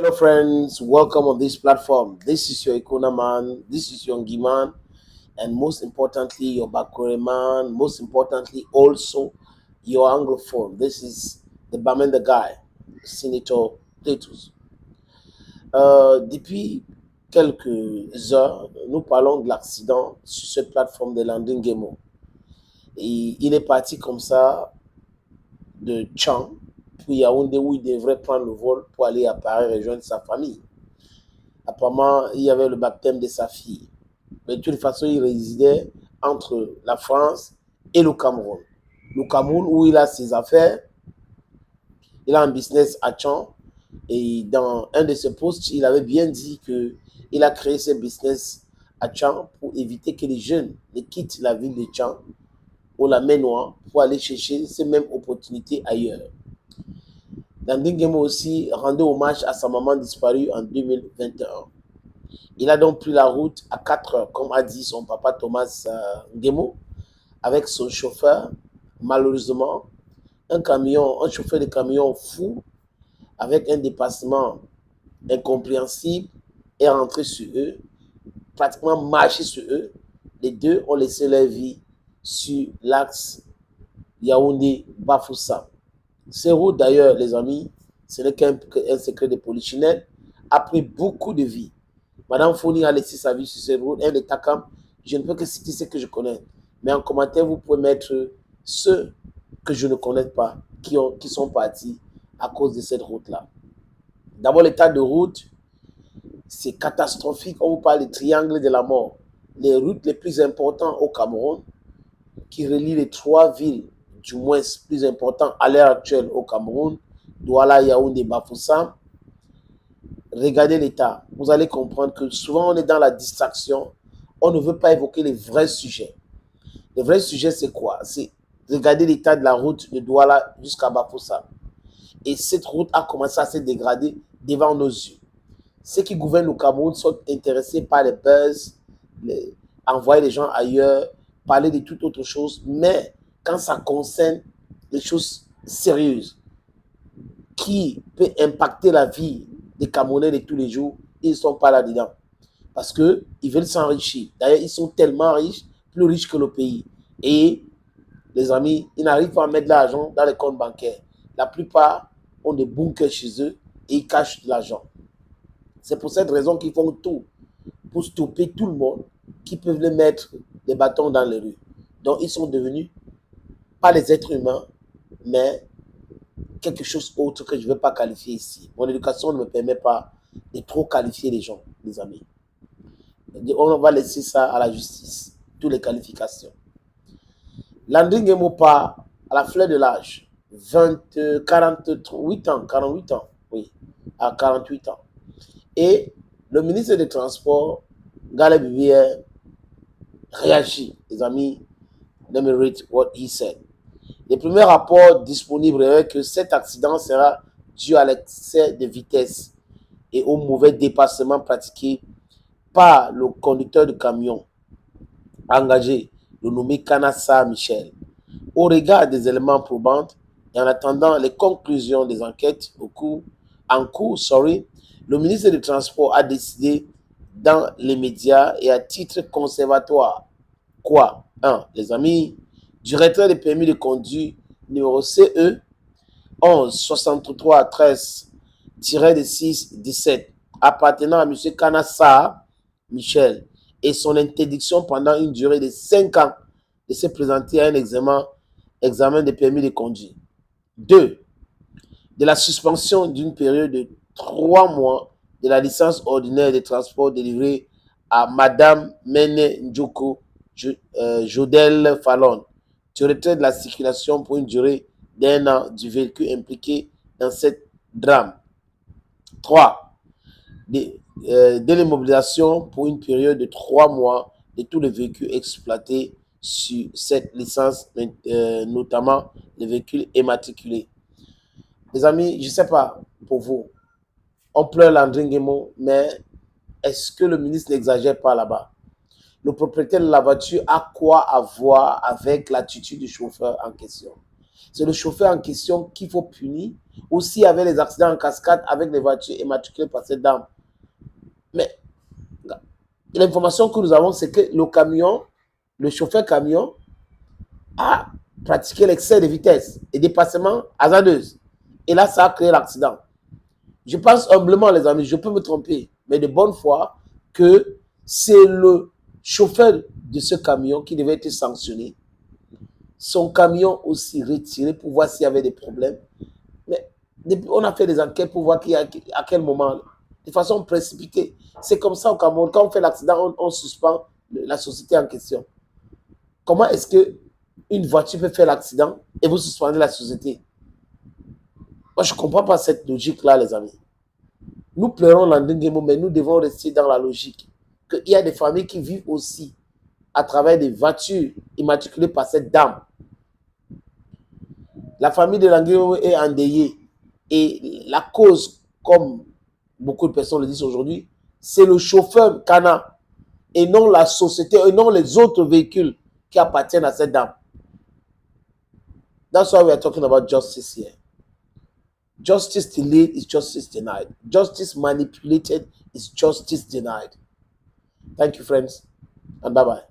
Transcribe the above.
Hello, friends. Welcome on this platform. This is your Ikona man. This is your Ngiman, and most importantly, your Bakure man. Most importantly, also your Anglophone. This is the Bamenda guy, Senator Cletus. Depuis quelques heures, nous parlons de l'accident sur cette plateforme de Landing Gemo. Et il est parti comme ça de Tchang, puis Yaoundé, où il devrait prendre le vol pour aller à Paris rejoindre sa famille. Apparemment, il y avait le baptême de sa fille. Mais de toute façon, il résidait entre la France et le Cameroun. Le Cameroun, où il a ses affaires, il a un business à Tchang. Et dans un de ses posts, il avait bien dit qu'il a créé ce business à Tchang pour éviter que les jeunes ne quittent la ville de Tchang ou la mer Noire pour aller chercher ces mêmes opportunités ailleurs. Landing Gemo aussi rendait hommage à sa maman disparue en 2021. Il a donc pris la route à 4 heures, comme a dit son papa Thomas Gemo, avec son chauffeur. Malheureusement, un chauffeur de camion fou, avec un dépassement incompréhensible, est rentré sur eux, pratiquement marché sur eux. Les deux ont laissé leur vie sur l'axe Yaoundé-Bafoussam. Ces routes, d'ailleurs, les amis, ce n'est qu'un secret de polichinelle, a pris beaucoup de vies. Madame Fourni a laissé sa vie sur ces routes. Un des Takam, je ne peux que citer ce que je connais. Mais en commentaire, vous pouvez mettre ceux que je ne connais pas, qui sont partis à cause de cette route-là. D'abord, l'état de route, c'est catastrophique. On vous parle du triangle de la mort. Les routes les plus importantes au Cameroun, qui relient les trois villes, du moins plus importantes à l'heure actuelle au Cameroun, Douala, Yaoundé, Bafoussam. Regardez l'état. Vous allez comprendre que souvent on est dans la distraction. On ne veut pas évoquer les vrais sujets. Le vrai sujet, c'est quoi? C'est regarder l'état de la route de Douala jusqu'à Bafoussam. Et cette route a commencé à se dégrader devant nos yeux. Ceux qui gouvernent le Cameroun sont intéressés par les buzz, envoyer les gens ailleurs, parler de toute autre chose. Mais quand ça concerne les choses sérieuses qui peuvent impacter la vie des Camerounais de tous les jours, ils ne sont pas là-dedans. Parce qu'ils veulent s'enrichir. D'ailleurs, ils sont tellement riches, plus riches que le pays. Et les amis, ils n'arrivent pas à mettre de l'argent dans les comptes bancaires. La plupart ont des bunkers chez eux et ils cachent de l'argent. C'est pour cette raison qu'ils font tout pour stopper tout le monde qui peuvent les mettre des bâtons dans les rues. Donc, ils sont devenus pas les êtres humains, mais quelque chose d'autre que je ne veux pas qualifier ici. Mon éducation ne me permet pas de trop qualifier les gens, les amis. On va laisser ça à la justice, toutes les qualifications. Landing Gemo part à la fleur de l'âge, 48 ans, oui, à 48 ans. Et le ministre des Transports, Galeb Bibier, réagit. Les amis, let me read what he said. Les premiers rapports disponibles révèlent que cet accident sera dû à l'excès de vitesse et au mauvais dépassement pratiqué par le conducteur de camion engagé, le nommé Kanassa Michel. Au regard des éléments probants et en attendant les conclusions des enquêtes en cours, le ministre des Transports a décidé dans les médias et à titre conservatoire. Quoi? 1. Les amis, du retrait des permis de conduire numéro CE 11 63 13 6 17 appartenant à M. Kanassa Michel et son interdiction pendant une durée de 5 ans de se présenter à un examen de permis de conduire. 2. De la suspension d'une période de 3 mois de la licence ordinaire de transport délivrée à Madame Mene Ndjoko Jodel Fallon, du retrait de la circulation pour une durée d'1 an du véhicule impliqué dans cette drame. 3. De l'immobilisation pour une période de 3 mois de tous les véhicules exploités sur cette licence, notamment les véhicules immatriculés. Les amis, je ne sais pas pour vous, on pleure Landing Gemo, mais est-ce que le ministre n'exagère pas là-bas? Le propriétaire de la voiture a quoi à voir avec l'attitude du chauffeur en question? C'est le chauffeur en question qu'il faut punir Aussi, il y avait les accidents en cascade avec les voitures immatriculées par cette dame. Mais l'information que nous avons, c'est que le camion, le chauffeur camion, a pratiqué l'excès de vitesse et dépassement hasardeuse. Et là, ça a créé l'accident. Je pense humblement, les amis, je peux me tromper, mais de bonne foi, que c'est le chauffeur de ce camion qui devait être sanctionné. Son camion aussi retiré pour voir s'il y avait des problèmes. Mais on a fait des enquêtes pour voir à quel moment, de façon précipitée. C'est comme ça au Cameroun, quand on fait l'accident, on suspend la société en question. Comment est-ce qu'une voiture peut faire l'accident et vous suspendez la société? Moi, je ne comprends pas cette logique-là, les amis. Nous pleurons l'Andengemo, mais nous devons rester dans la logique qu'il y a des familles qui vivent aussi à travers des voitures immatriculées par cette dame. La famille de l'Andengemo est endeuillée. Et la cause, comme beaucoup de personnes le disent aujourd'hui, c'est le chauffeur Cana et non la société, et non les autres véhicules qui appartiennent à cette dame. That's why we are talking about justice here. Justice delayed is justice denied. Justice manipulated is justice denied. Thank you, friends, and bye-bye.